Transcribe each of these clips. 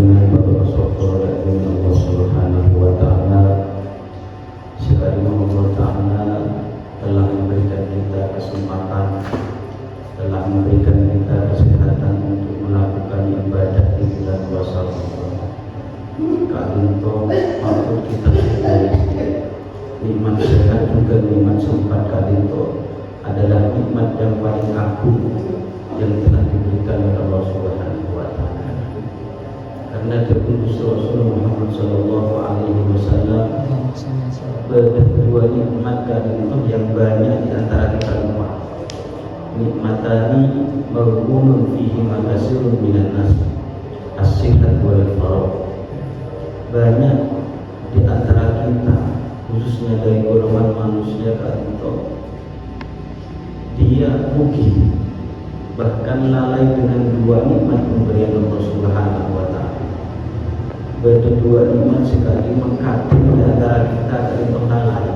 dengan Bapak Sofro dan Allah Subhanahu wa Ta'ala. Sekali Allah Ta'ala telah memberikan kita kesempatan, telah memberikan kita kesehatan untuk melakukan ibadah di bulan puasa Ramadan. Kalau waktu kita syukuri nikmat sehat juga nikmat sempat kalinto adalah nikmat yang paling agung yang telah diberikan oleh Allah Subhanahu wa Ta'ala. Karena diutus Rasul Muhammad sallallahu alaihi wasallam berdua nikmat kalinto yang banyak di antara kita umat. Nikmatani mawqunun fihi makasirun minan nas as-sihat wal faragh. Banyak di antara kita, khususnya dari golongan manusia kalinto, dia rugi, bahkan lalai dengan dua nikmat pemberian Allah Subhanahu wa Ta'ala. Berdua nikmat sekali mengkaji di antara kita kalinto lalai.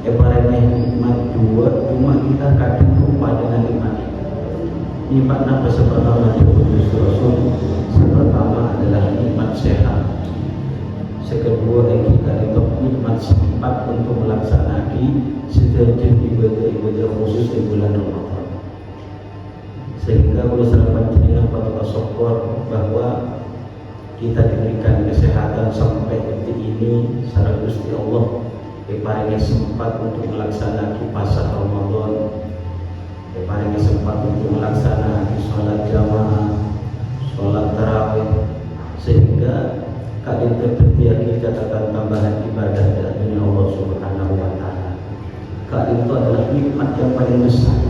Ebaremeh nikmat dua, cuma kita kadang lupa dengan nikmat itu. Nikmat apa pertama diutus Rasul? Pertama adalah nikmat sehat. Kedua yang kita itu nikmat sempat untuk melaksanakan sejajar ibadah-ibadah khusus di bulan Ramadan. Sehingga boleh serapan jenengan pada sokor bahwa kita diberikan kesehatan sampai detik ini secara Gusti Allah diparingi sempat untuk melaksanakan puasa Ramadan, diparingi sempat untuk melaksanakan sholat jamaah, sholat tarawih, sehingga kali tersedia kita akan tambahan ibadah dari Allah Subhanahu wa Ta'ala. Kali itu adalah nikmat yang paling besar.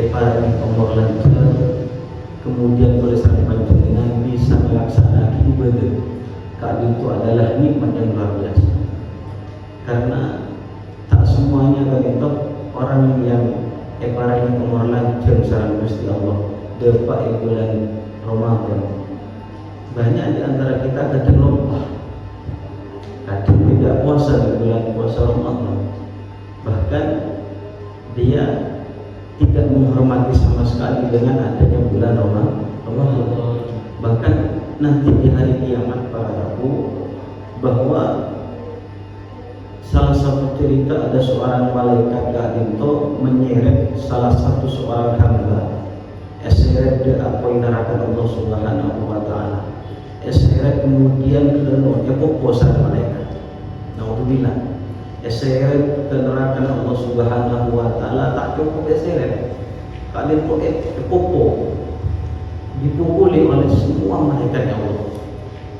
Para Allah lancar, kemudian boleh sampai panjenengan bisa melaksanakan ibadah. Kali itu adalah nikmat yang luar biasa. Karena tak semuanya kali itu orang yang para Allah lancar saran Gusti Allah depak bulan Ramadan. Banyak di antara kita kadang lupa, kadang tidak puasa di bulan puasa Ramadan. Bahkan dia tidak menghormati sama sekali dengan adanya bulan Ramadan. Bahkan nanti di hari kiamat para rabu, bahwa salah satu cerita ada seorang malaikat kadinto menyeret salah satu seorang hamba eseret de apa yang neraka Allah Subhanahu wa Ta'ala. Eseret kemudian ke puasa malaikat. Naudzubillah. Eseret ke neraka Allah Subhanahu wa Ta'ala tak cukup eseret. Kali itu popo dipukuli oleh semua malaikat Allah.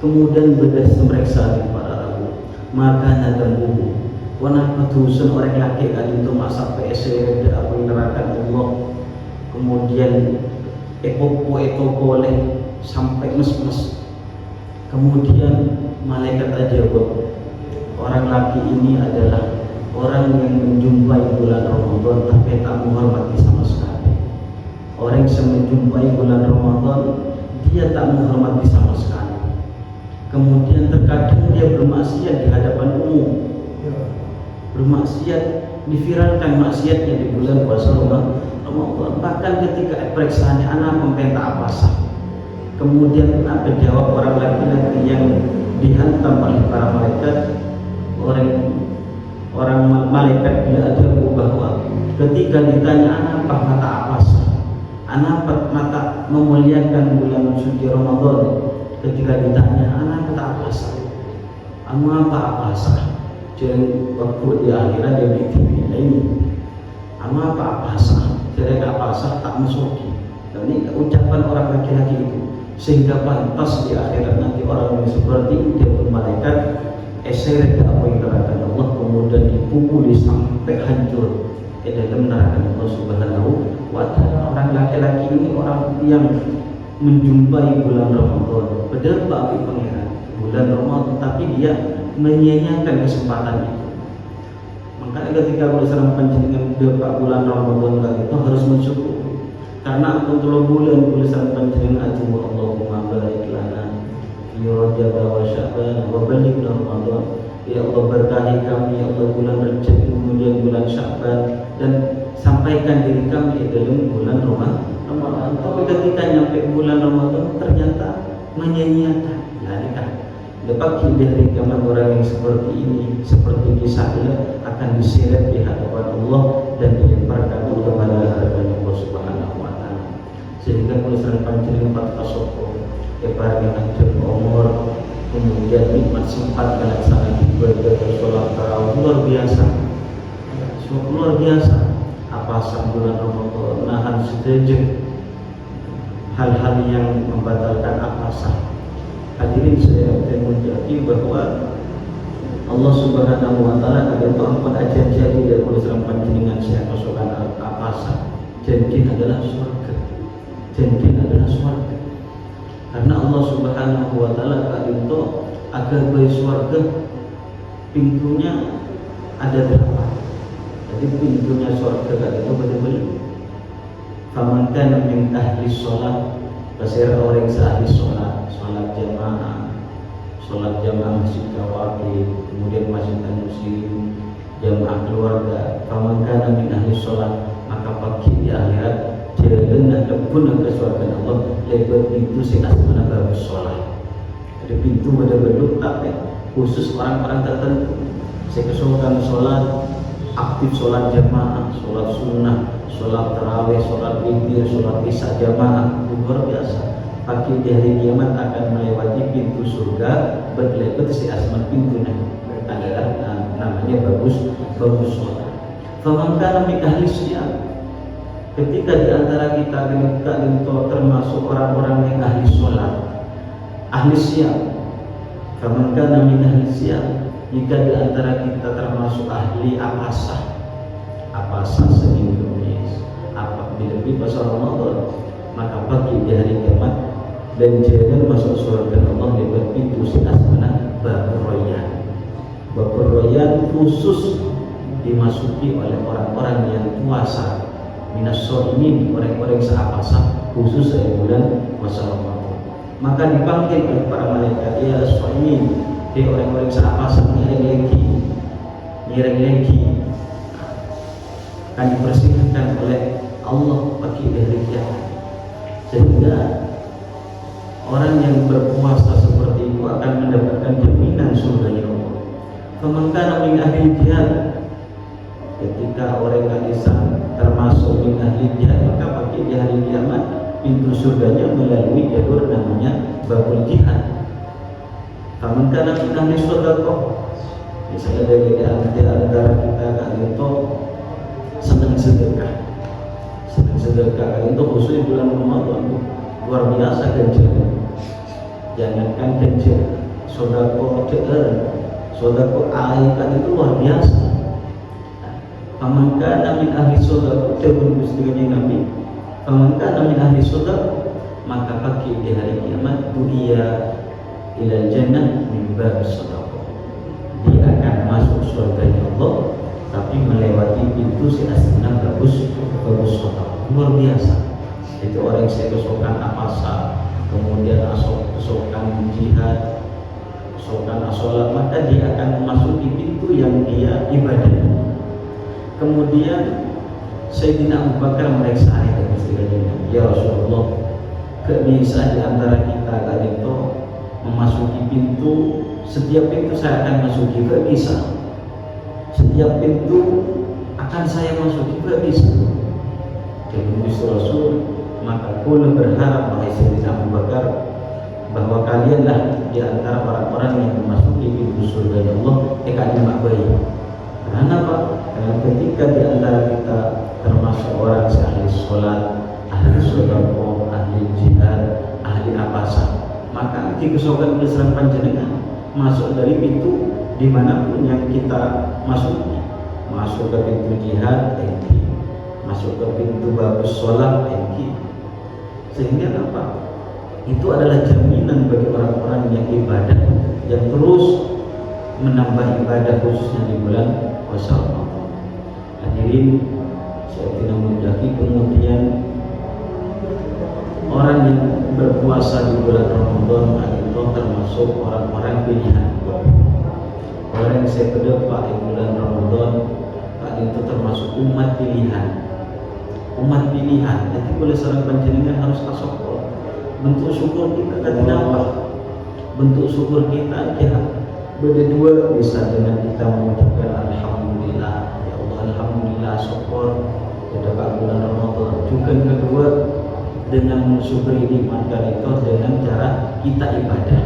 Kemudian bedas mereka para rabu. Maka nadam bubu. Wanapa tusun orang laki kali itu masak eseret de apa yang neraka Allah. Kemudian popo itu boleh sampai mes-mes. Kemudian malaikat ajab, orang laki ini adalah orang yang menjumpai bulan Ramadan tapi tak menghormati sama sekali. Orang yang menjumpai bulan Ramadan dia tak menghormati sama sekali. Kemudian terkadang dia bermaksiat di hadapan umum. Bermaksiat, diviralkan maksiatnya di bulan puasa Ramadan. Bahkan ketika periksaannya anak membentak apa sah. Kemudian apa jawab orang laki-laki yang dihantam oleh para malaikat, orang malaikat bila ada bahwa ketika ditanya anak mata apa sah, anak mata memuliakan bulan suci Ramadan, ketika ditanya anak mata apa sah, apa sah, jadi waktu di akhirat dia bikin ini, apa sah, jadi apa sah tak masuki. Dan ini ucapan orang laki-laki itu. Sehingga pantas di akhirat nanti orang yang seperti dia malaikat eseret apa yang neraka Allah, kemudian dipukuli sampai hancur ke dalam neraka Allah Subhanahu wa Ta'ala. Orang laki-laki ini orang yang menjumpai bulan Ramadan, padahal bagi pangeran bulan Ramadan, tapi dia menyia-nyiakan kesempatan itu. Makanya ketika bersama panjenengan bulan Ramadan itu harus mensyukur. Karena untuk bulan tulisan panjenengan aja Allahumma barik lana fi Rajab wa Sya'ban wa balighna Ramadan. Ya Allah berkahi kami ya Allah bulan Rajab kemudian bulan Sya'ban dan sampaikan diri kami dalam bulan Ramadan. Tapi ketika nyampe bulan Ramadan ternyata menyanyiakan. Nah, lepas dari zaman orang yang seperti ini, seperti kisahnya akan diseret di hadapan Allah dan dilemparkan kepada hadapan Allah Subhanahu wa taala. Sehingga tulisan panjenengan empat kasoko kepada hancur umur, kemudian nikmat sempat melaksanakan ibadah sholat tarawih luar biasa. Luar biasa. Apa bulan Ramadan nahan sejenak hal-hal yang membatalkan apasah. Hadirin saya menjadi bahwa Allah Subhanahu wa taala ada itu ampun aja jadi dari tulisan panjenengan saya masukkan apasah. Janji adalah surga. Janji adalah surga. Karena Allah Subhanahu wa taala tadi itu agar bagi surga pintunya ada 8. Jadi pintunya surga tadi itu benar-benar faman kana min ahli sholat, pasir orang ahli sholat, sholat jamaah masjid Kawaki, kemudian masjid Muslim, jamaah keluarga. Faman kana min ahli sholat, maka pagi di akhirat jalan lebun ke surga Allah lewat pintu si asmana bagus sholat. Ada pintu benar-benar tapi khusus orang-orang tertentu. Saya kesukaan sholat aktif, sholat jamaah, sholat sunnah, sholat tarawih, sholat witir, sholat isya jamaah, luar biasa. Pagi di hari kiamat akan melewati pintu surga, berlewat si asman pintunya adalah namanya bagus sholat. Famangkana min ahli siyam, ketika di antara kita termasuk orang-orang yang ahli sholat, ahli siyam. Famangkana min ahli siyam, jika di antara kita termasuk ahli apasah Indonesia, bila pasal Ramadan, maka pagi di hari kiamat dan jalan masuk surga Allah lewat pintu si asmana Babur Royan khusus dimasuki oleh orang-orang yang puasa minas ini, orang-orang seapasah khusus dari bulan puasa Ramadan. Maka dipanggil oleh para malaikat, ya soimin, orang-orang seapasah nyereng lagi akan dibersihkan oleh Allah pagi dari kiamat. Sehingga orang yang berpuasa seperti itu akan mendapatkan jaminan surganya Allah. Famangkana min ahli jihad, ketika orang Islam termasuk min ahli jihad, maka pagi di hari kiamat pintu surganya melalui jalur namanya babul jihad. Famangkana min ahli sedekah, misalnya dari antara kita kali itu senang sedekah kali itu khusus bulan Ramadan luar biasa ganjaran. Jangankan ganjaran, sedekah aikan itu luar biasa. Famangkana min ahli sedekah, terus dengan Nabi, famangkana min ahli sedekah, maka pagi di hari kiamat dunia ilal jannah min bab sedekah, dia akan masuk surganya Allah tapi melewati pintu si asmana bagus sedekah. Luar biasa. Itu orang yang saya kesokan apasa, kemudian kesokan jihad, kesokan sholat, maka dia akan memasuki pintu yang dia ibadah. Kemudian Sayyidina Abu Bakar meriksa ayat istilahnya, ya Rasulullah, gak bisa di antara kita kali itu memasuki pintu, setiap pintu saya akan masuki, gak bisa. Setiap pintu akan saya masuki, gak bisa. Jadi Rasul, maka kula berharap wahai Sayyidina Abu Bakar bahwa kalianlah di antara orang-orang yang memasuki pintu surga Allah kalimat baik. Karena apa? Karena ketika di antara kita termasuk orang ahli sholat, ahli sedekah, ahli jihad, ahli apasa, maka dikesokan keseran panjenengan masuk dari pintu dimanapun yang kita masuki, masuk ke pintu jihad, masuk ke pintu bagus sholat, sehingga apa? Itu adalah jaminan bagi orang-orang yang ibadah, yang terus menambah ibadah khususnya di bulan puasa Ramadan. Hadirin saya tidak menjadi, kemudian orang yang berpuasa di bulan Ramadan itu termasuk orang-orang pilihan. Orang yang saya berdepak di bulan Ramadan itu termasuk umat pilihan. Nanti boleh seorang panjenengan harus kasokol. bentuk syukur kita kan apa? Bentuk syukur kita ya berdua bisa dengan kita mengucapkan alhamdulillah, ya Allah alhamdulillah syukur pada bulan Ramadan. Juga yang kedua dengan mensyukuri nikmat itu dengan cara kita ibadah.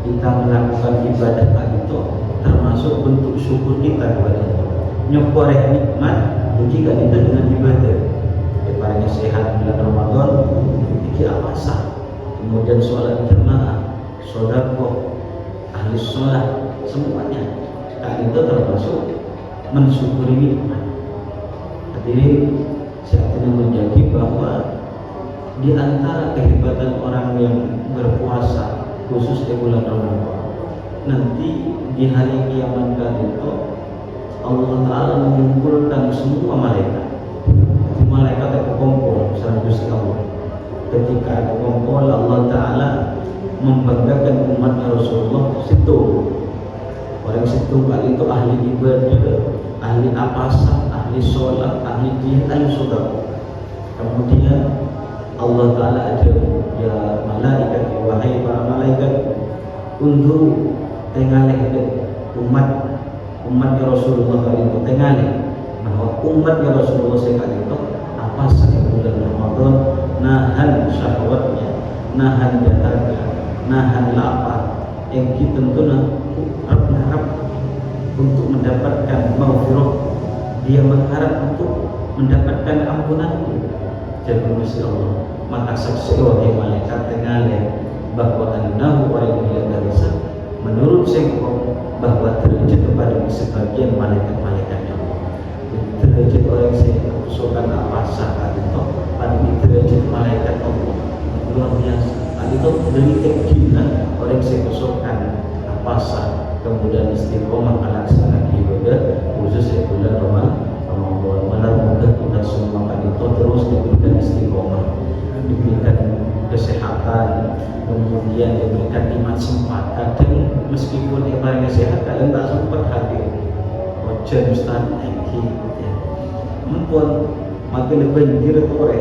Kita melakukan ibadah itu termasuk bentuk syukur kita kepada Allah. Nyokoreh nikmat jika kita dengan ibadah. Daripada sehat bulan Ramadan, iki puasa, kemudian sholat jamaah, sedekah, ahli sholat, semuanya. Kali itu termasuk mensyukuri nikmat. Hadirin, saya ingin menjadi bahwa di antara kehebatan orang yang berpuasa khusus di bulan Ramadan, nanti di hari kiamat itu Allah Ta'ala mengumpulkan semua malaikat. Malaikat berkumpul bersama Gusti Allah. Ketika berkumpul, Allah Ta'ala membanggakan umatnya Rasulullah situ. Orang situ kali itu ahli ibadah, ahli apasa, ahli sholat, ahli jihad, ahli sedekah. Kemudian Allah Ta'ala ada ya malaikat, wahai para malaikat, undur tengaleh umat Rasulullah kali itu tengaleh bahwa umatnya Rasulullah sekali itu apa saja bulan Ramadan nahan syahwatnya, nahan dahaga, nahan lapar, yang kita tentunya harap untuk mendapatkan maghfirah, dia mengharap untuk mendapatkan ampunan. Jadi Allah maka saksi wahai malaikat tengaleh bahwa annahu wa ila darisa menurut sengkong bahwa terwujud kepada sebagian malaikat-malaikat Allah. Derajat orang yang kesukaan apa saat itu pada derajat malaikat Allah luar biasa. Tadi itu dari keinginan orang yang kesukaan apa saat kemudian istiqomah melaksanakan ibadah khusus di bulan Ramadan. Moga kita semua kan itu terus diberikan istiqomah, diberikan kesehatan, kemudian diberikan iman sempat. Kadang meskipun ibaratnya sehat, kadang tak sempat hadir. Ojen Ustaz, thank you. Mumpun makin lebih tore,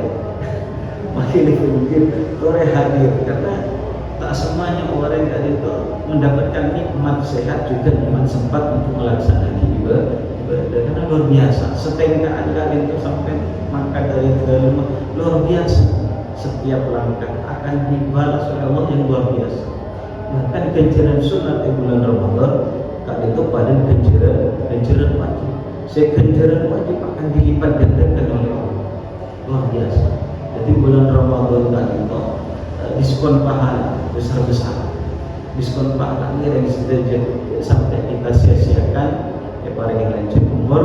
makin lebih tore hadir karena tak semuanya orang yang itu mendapatkan nikmat sehat juga nikmat sempat untuk melaksanakan ibadah. Karena luar biasa, setengah kali itu sampai makan dari dalam luar biasa. Setiap langkah akan dibalas oleh Allah yang luar biasa. Bahkan ganjaran sunat di bulan Ramadan kali itu pada ganjaran wajib. Ganjaran wajib akan dilipat gandakan oleh Allah. Luar biasa. Jadi bulan Ramadan kali itu diskon pahala besar-besar. Diskon pahala yang sudah sampai kita sia-siakan. Para yang lanjut umur